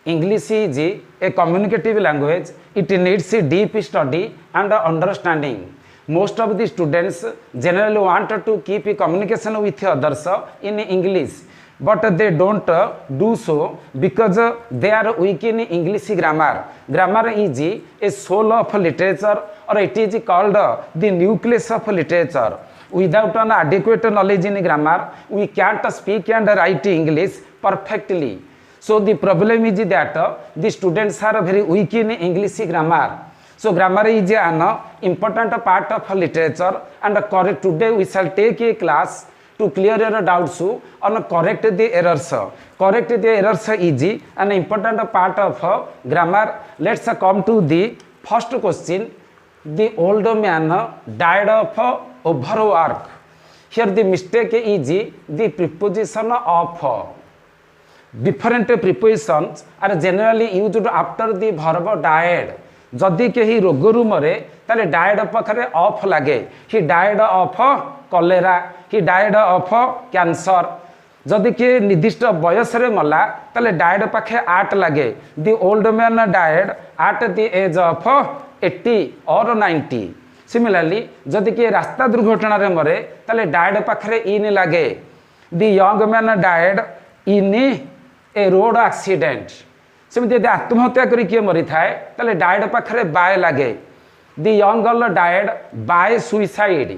English is a communicative language. It needs a deep study and understanding. Most of the students generally want to keep a communication with others in English, but they don't do so because they are weak in English grammar. Grammar is a soul of literature, or it is called the nucleus of literature. Without an adequate knowledge in grammar, we can't speak and write English perfectly. So the problem is that the students are very weak in English grammar. So grammar is an important part of literature, and today we shall take a class to clear your doubts on correct the errors. Correct the errors is an important part of grammar. Let's come to the first question. The old man died of overwork. Here the mistake is the preposition of. Different prepositions are generally used after the verb died. जदि कहीं रोगरू मरे ताले died पाखे of लगे. He died of cholera, he died of cancer. जदि किए निर्दिष्ट बयस मला ताले डायड पाखे आट लगे. The old man died at the age of 80 और 90. सिमिलरली जदि किए रास्ता दुर्घटना मरे ताले डायड पाखे इन लगे. The young man died in a road accident. सेमती यदि आत्महत्या करी किए मरी थाए ताले डायड पाखे बाय लगे. The young girl died by suicide.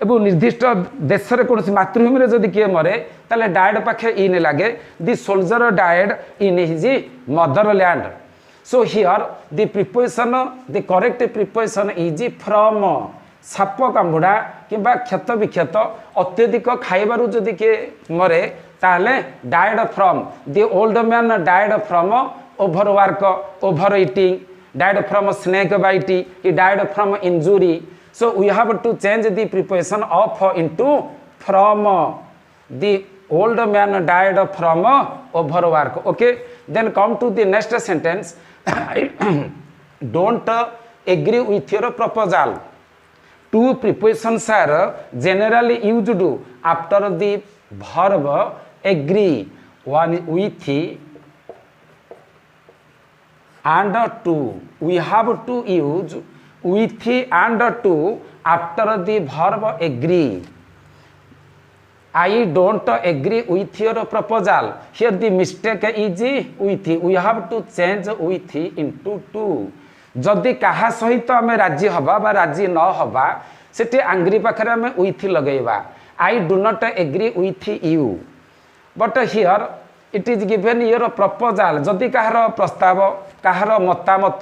एवं निर्दिष्ट देश में कौन मातृभूमि जदि किए मरे ताले डायड पाखे इन लगे. The soldier died in his motherland. So here the preposition, the correct preposition is from. साप कामुड़ा कि क्षत विक्षत अत्यधिक खाइबार जदि किए मरे ताले died from. The old man died from overwork, overeating, died from snake bite, he died from injury. So we have to change the preposition of into from. The old man died from overwork. Okay, then come to the next sentence. I don't agree with your proposal. Two prepositions are generally used after the verb agree. One with and to. We have to use with and to after the verb agree. I don't agree with your proposal. Here the mistake is with. We have to change with into to. जदि कहा सहित आम राजी हवा बा राजी न हवा सेठी आंग्री पाखरे आम with लगेबा. I do not agree with you. But here it is given your proposal. जदि कहार प्रस्ताव कहार मतामत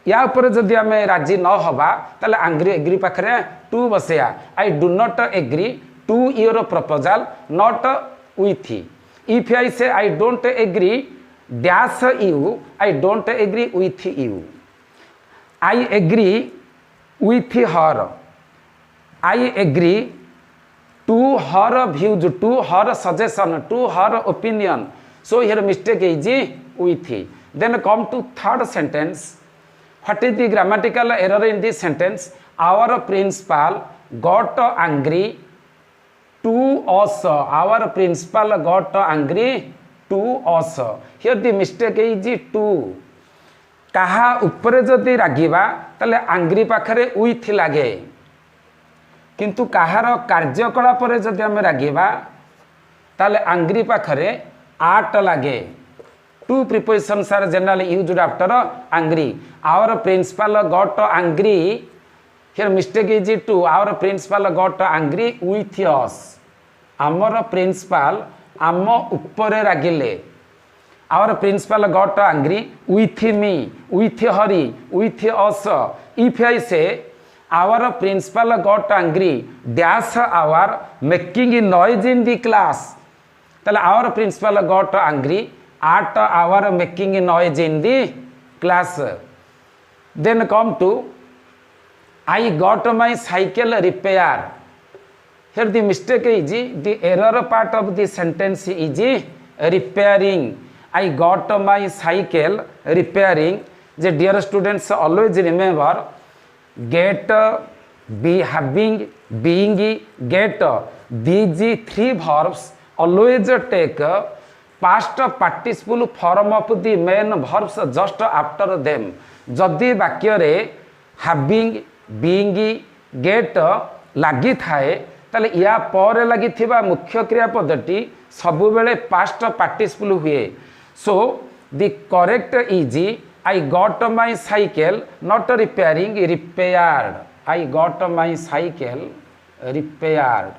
या ऊपर जदि आम राजी न हवा ताले आंग्री एग्री पाखरे to Basaiya. I do not agree to your proposal, not with. If I say I don't agree dash you, I don't agree with you. I agree with her. I agree to her views, to her suggestion, to her opinion. So here mistake is with. Then come to third sentence. What is the grammatical error in this sentence? Our principal got angry to us. Our principal got angry to us. Here the mistake is to. कहा उपरे जदि रागिबा ताले आंग्री पाखरे with लागे. किंतु कहार कार्यकलाप जदि आम रागिबा ताले आंग्री पाखरे आट लागे. Two prepositions are generally used after angry. Our principal got angry. Here mistake is to. Our principal got angry with us. Amar principal आम उपरे रागिले. Our principal got angry with me, with her, with us. If I say our principal got angry dash our making a noise in the class, then our principal got angry at our making a noise in the class. Then come to I got my cycle repair. Here the mistake is the error part of the sentence is repairing. I got my cycle repairing. The dear students always remember get, be, having, being, get. These three verbs always take past participle form of the main verbs just after them जदि वाक्य रे having being get लगी थाए ताले या पर लगी थिबा मुख्य क्रियापदटी सबु बेले past participle हुए so the correct is I got my cycle not repairing repaired I got my cycle repaired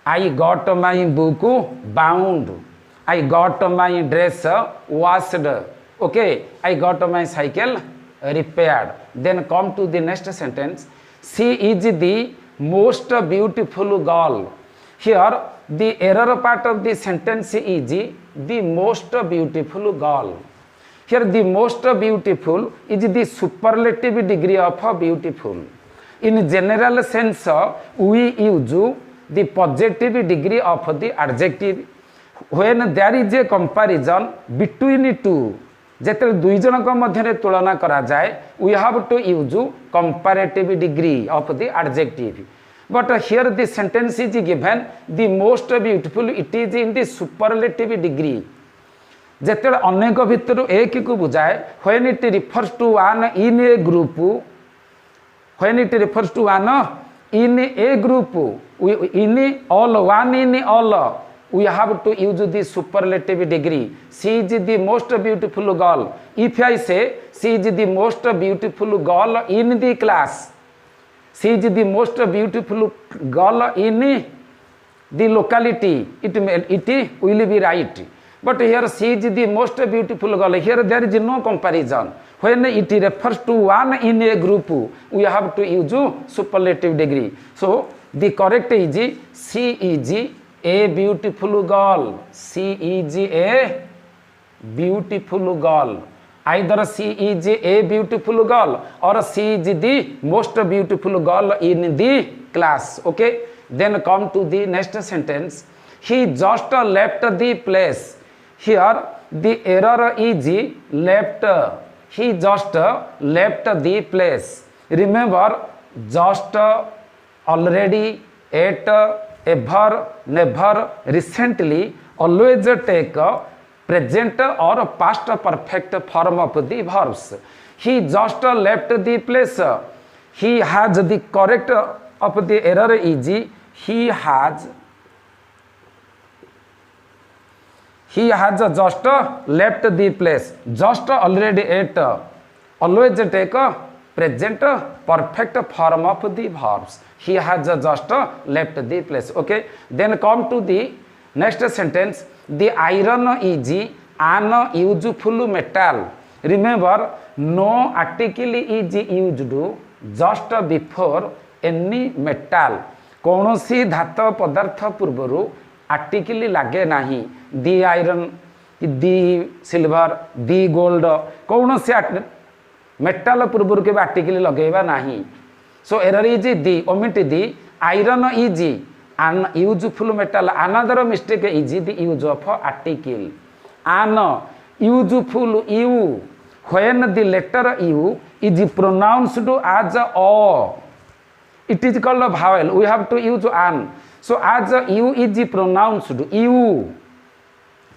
I got my book bound I got my dress washed okay I got my cycle repaired then come to the next sentence she is the most beautiful girl here the error part of the sentence is the most beautiful girl here the most beautiful is the superlative degree of beautiful in general sense we use the positive degree of the adjective when there is a comparison between two जेते दुई जनक मध्य तुलना करा जाए we have to use comparative degree of the adjective but here the sentence is given the most beautiful it is in the superlative degree जेते अनेक भितर एक को बुझाए when it refers to one in a group when it refers to one in a group in all one in all we have to use the superlative degree she is the most beautiful girl if I say she is the most beautiful girl in the class she is the most beautiful girl in the locality it will be right but here she is the most beautiful girl here there is no comparison when it refers to one in a group we have to use superlative degree so the correct is she is a beautiful girl she is a beautiful girl either she is a beautiful girl or she is the most beautiful girl in the class okay then come to the next sentence he just left the place here the error is left he just left the place remember just already at ever never recently always take present or past perfect form of the verbs he just left the place he has the correct of the error is he has just left the place just already at always take present perfect form of the verbs he has just left the place okay then come to the next sentence the iron is an useful metal remember no article is used just before any metal कौनसी धातु पदार्थ पूर्वर article लगे नहीं the iron the silver the gold कौन से metal पूर्वर के article लगेगा नहीं so error is the omit the iron is an useful metal another mistake is the use of article an useful u when the letter u is pronounced as o it is called a vowel we have to use an so as u is pronounced u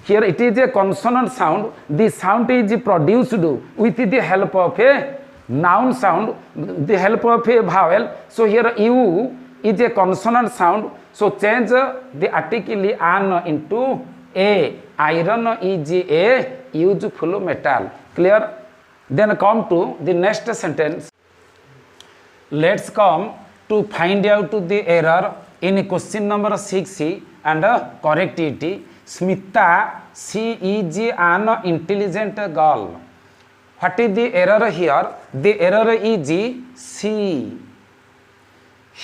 here it is a consonant sound the sound is produced with the help of a noun sound the help of a vowel so here u is a consonant sound so change the article an into a iron is a useful metal clear then come to the next sentence let's come to find out the error in question number 6 and correct it smita she is an intelligent girl what is the error here the error is she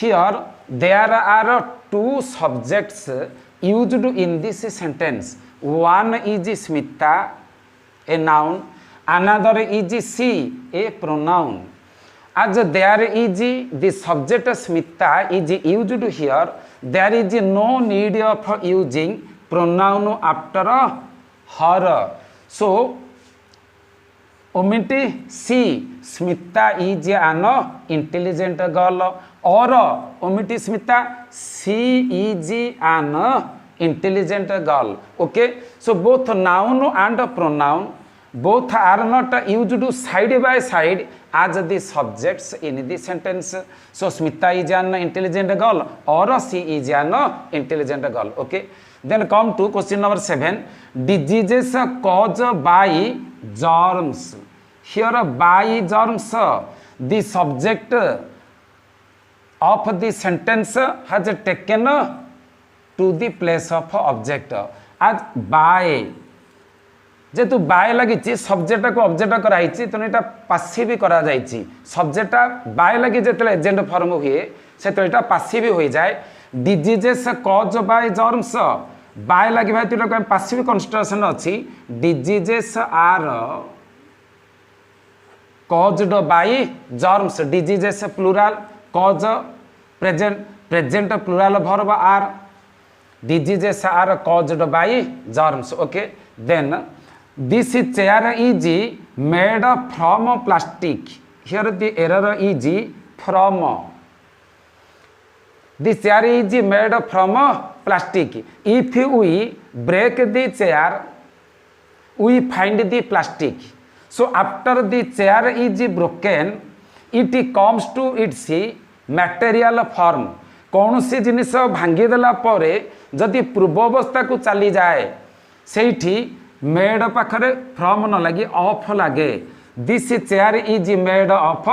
here there are two subjects used in this sentence one is smita a noun another is she a pronoun as there is the subject smita is used here there is no need of using pronoun after her so omit she smita is an intelligent girl or omit smita she is an intelligent girl. Okay, so both noun and pronoun both are not used side by side as the subjects in the sentence. So Smita is an intelligent girl or she is an intelligent girl. Okay, then come to question number 7. Diseases caused by germs. Here by germs, the subject of the sentence has taken to the place of object as by. जेतु by लगी subject को object कराई तेणु यहाँ passive करा subject by लगी जो agent form हुए से तो यहाँ पासिव हो जाए diseases cause by germs by लगी भाई तुम पासिव कंस्ट्रक्शन अच्छी diseases are caused by germs diseases plural cause present present plural verb are diseases are caused by germs. Okay, then this chair is made from plastic. Here the error is from. This chair is made from plastic. If we break the chair, we find the plastic. So after the chair is broken, it comes to its material form. कौन सी जिनिस भांगीदेला परे जदि पूर्वावस्था को चली जाए सेठी made पाखरे from न लगी ऑफ लगे. This chair is made of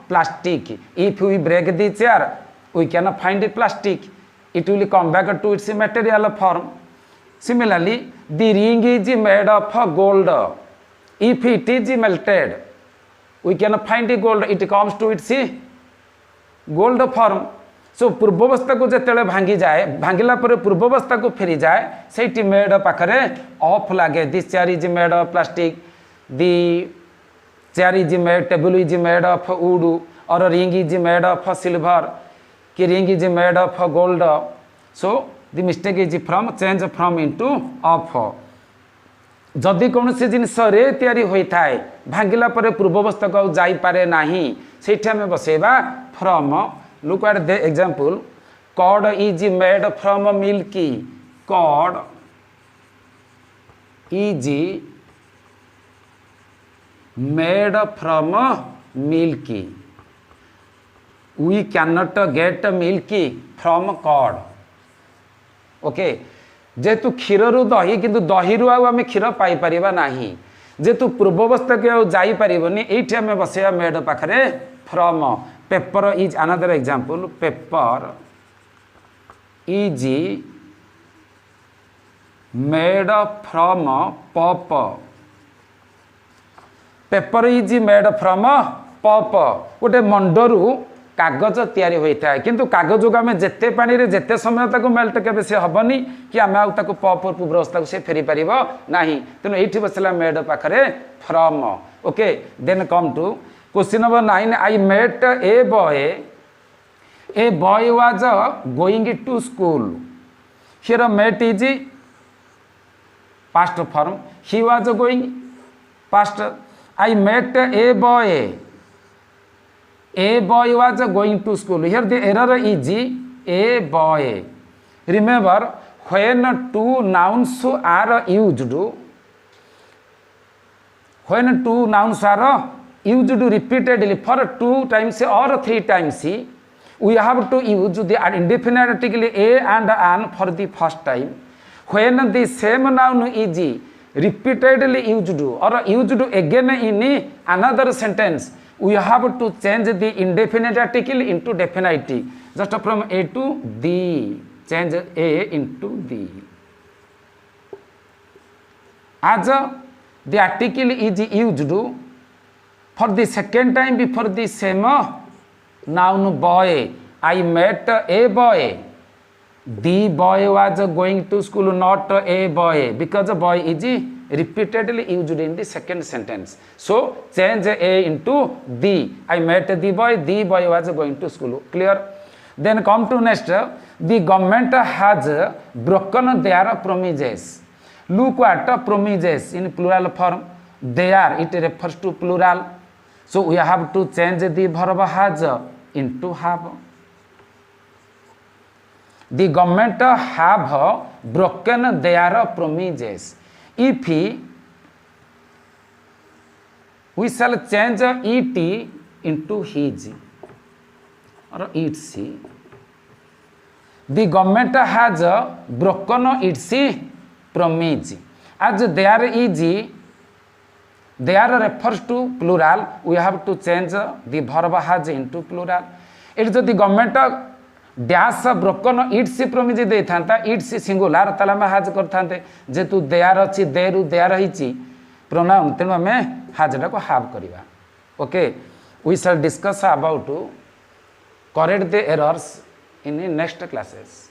plastic. If we break the chair we can find plastic. It will come back to its material form. Similarly the ring is made of gold. If it is melted we can find gold. It comes to its gold form. So पूर्वावस्था को जिते भांगी जाए भांगिला पूर्वावस्था को फेरी जाए से made पाखरे ऑफ लगे. This chair is made of plastic. The chair is made table is made of wood और ring is made of silver कि ring is made of gold. So the mistake is from change from into of. जदि कौन सी जिनस रे तैयारी होता है भांगिला पूर्वावस्था को जाई पारे नाही से बसेबा from. Look at the example. Curd is made from milky. Curd is made from milky. We cannot get milky from curd. Okay. जेतु क्षीर रु दही किंतु दही रु आम क्षीर पाई परिबा नाही जेतु पूर्वावस्था के जाई परिबनी एठी आम बसेया मेड पाखरे from. Pepper is another example. Pepper is made from pop. Pepper is made from pop. गोटे मंडरू कागज तैयारी होता है किंतु कागज को आम जिते पानी रे जिते समय तक मेल्ट के से हेनी कि आम आउ पप पूर्वावस्था को से फेरी पार ना. तेणु ये बसला मेड पाखरे from. Okay, then come to question number 9. I met a boy. A boy was going to school. Here met is past form. He was going past. I met a boy. A boy was going to school. Here the error is a boy. Remember, when two nouns are used, when two nouns are used repeatedly for 2 times or 3 times, we have to use the indefinite article a and an for the first time. When the same noun is repeatedly used or used again in another sentence, we have to change the indefinite article into definite. Just from a to the, change a into the. As the article is used for the second time before the same noun boy. I met a boy. The boy was going to school, not a boy, because boy is repeatedly used in the second sentence. So change a into the. I met the boy was going to school. Clear? Then come to next. The government has broken their promises. Look at promises in plural form. There, it refers to plural. So we have to change the verb has into have. The government have broken their promises. If we shall change it into his or its, the government has broken its promise. As there is, there refers to plural, we have to change the verb has into plural. It is the government dash broken its promise दे था its singular ताला में has कर थांते जेतु there अच्छी there there ही ची pronoun तेनु में has डा को have करिवा. Okay, we shall discuss about correct the errors in the next classes.